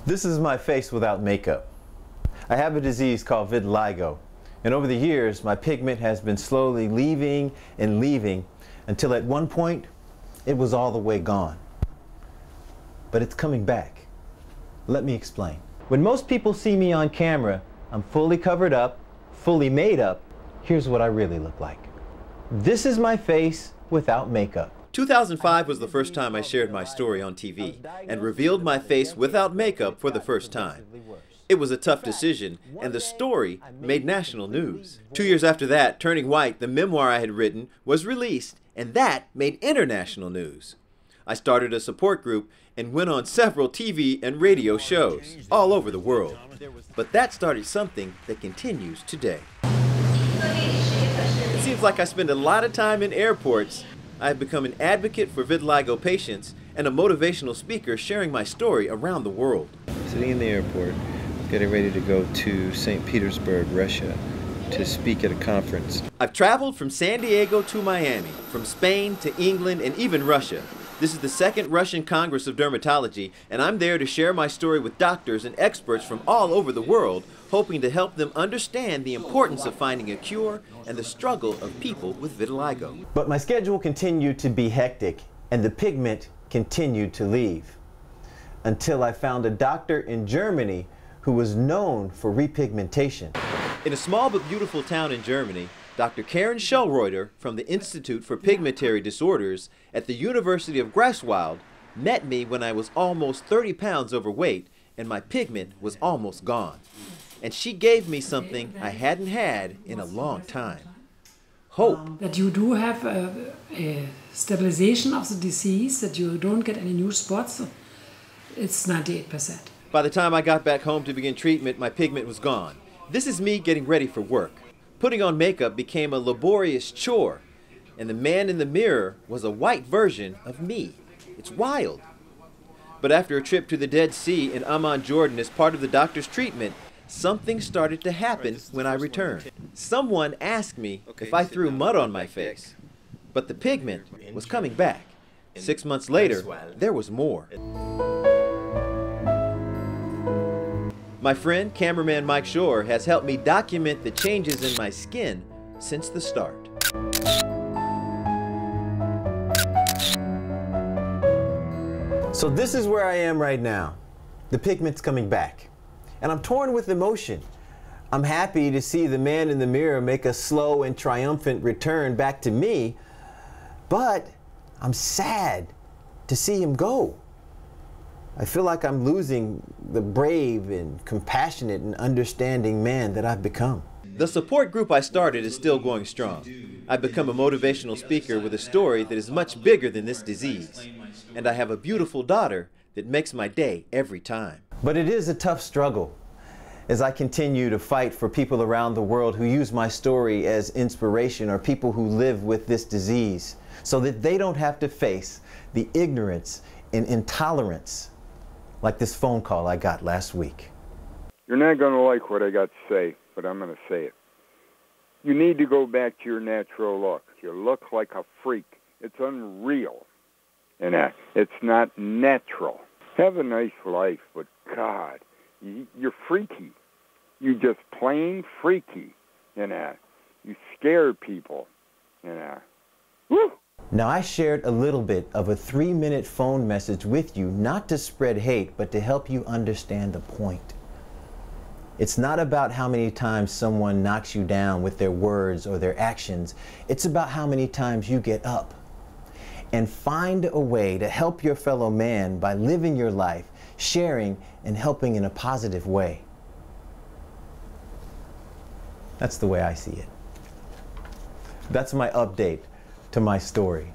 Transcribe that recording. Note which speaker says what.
Speaker 1: This is my face without makeup. I have a disease called vitiligo, and over the years my pigment has been slowly leaving and leaving until at one point it was all the way gone. But it's coming back. Let me explain. When most people see me on camera, I'm fully covered up, fully made up. Here's what I really look like. This is my face without makeup.
Speaker 2: 2005 was the first time I shared my story on TV and revealed my face without makeup for the first time. It was a tough decision, and the story made national news. 2 years after that, Turning White, the memoir I had written, was released, and that made international news. I started a support group and went on several TV and radio shows all over the world. But that started something that continues today. It seems like I spend a lot of time in airports. I have become an advocate for vitiligo patients and a motivational speaker sharing my story around the world.
Speaker 1: Sitting in the airport, getting ready to go to St. Petersburg, Russia, to speak at a conference.
Speaker 2: I've traveled from San Diego to Miami, from Spain to England, and even Russia. This is the second Russian Congress of Dermatology, and I'm there to share my story with doctors and experts from all over the world, hoping to help them understand the importance of finding a cure and the struggle of people with vitiligo.
Speaker 1: But my schedule continued to be hectic, and the pigment continued to leave, until I found a doctor in Germany who was known for repigmentation.
Speaker 2: In a small but beautiful town in Germany, Dr. Karen Schellreuter from the Institute for Pigmentary Disorders at the University of Greifswald met me when I was almost 30 pounds overweight and my pigment was almost gone. And she gave me something I hadn't had in a long time. Hope.
Speaker 3: That you do have a stabilization of the disease, that you don't get any new spots. It's 98%.
Speaker 2: By the time I got back home to begin treatment, my pigment was gone. This is me getting ready for work. Putting on makeup became a laborious chore, and the man in the mirror was a white version of me. It's wild. But after a trip to the Dead Sea in Amman, Jordan as part of the doctor's treatment, something started to happen when I returned. Someone asked me if I threw mud on my face, but the pigment was coming back. 6 months later, there was more. My friend, cameraman Mike Shore, has helped me document the changes in my skin since the start.
Speaker 1: So this is where I am right now. The pigment's coming back, and I'm torn with emotion. I'm happy to see the man in the mirror make a slow and triumphant return back to me, but I'm sad to see him go. I feel like I'm losing the brave and compassionate and understanding man that I've become.
Speaker 2: The support group I started is still going strong. I've become a motivational speaker with a story that is much bigger than this disease. And I have a beautiful daughter that makes my day every time.
Speaker 1: But it is a tough struggle as I continue to fight for people around the world who use my story as inspiration, or people who live with this disease, so that they don't have to face the ignorance and intolerance like this phone call I got last week.
Speaker 4: You're not going to like what I got to say, but I'm going to say it. You need to go back to your natural look. You look like a freak. It's unreal. And it's not natural. Have a nice life, but God, you're freaky. You're just plain freaky. You scare people. Woo!
Speaker 1: Now, I shared a little bit of a 3-minute phone message with you, not to spread hate, but to help you understand the point. It's not about how many times someone knocks you down with their words or their actions. It's about how many times you get up and find a way to help your fellow man by living your life, sharing and helping in a positive way. That's the way I see it. That's my update to my story.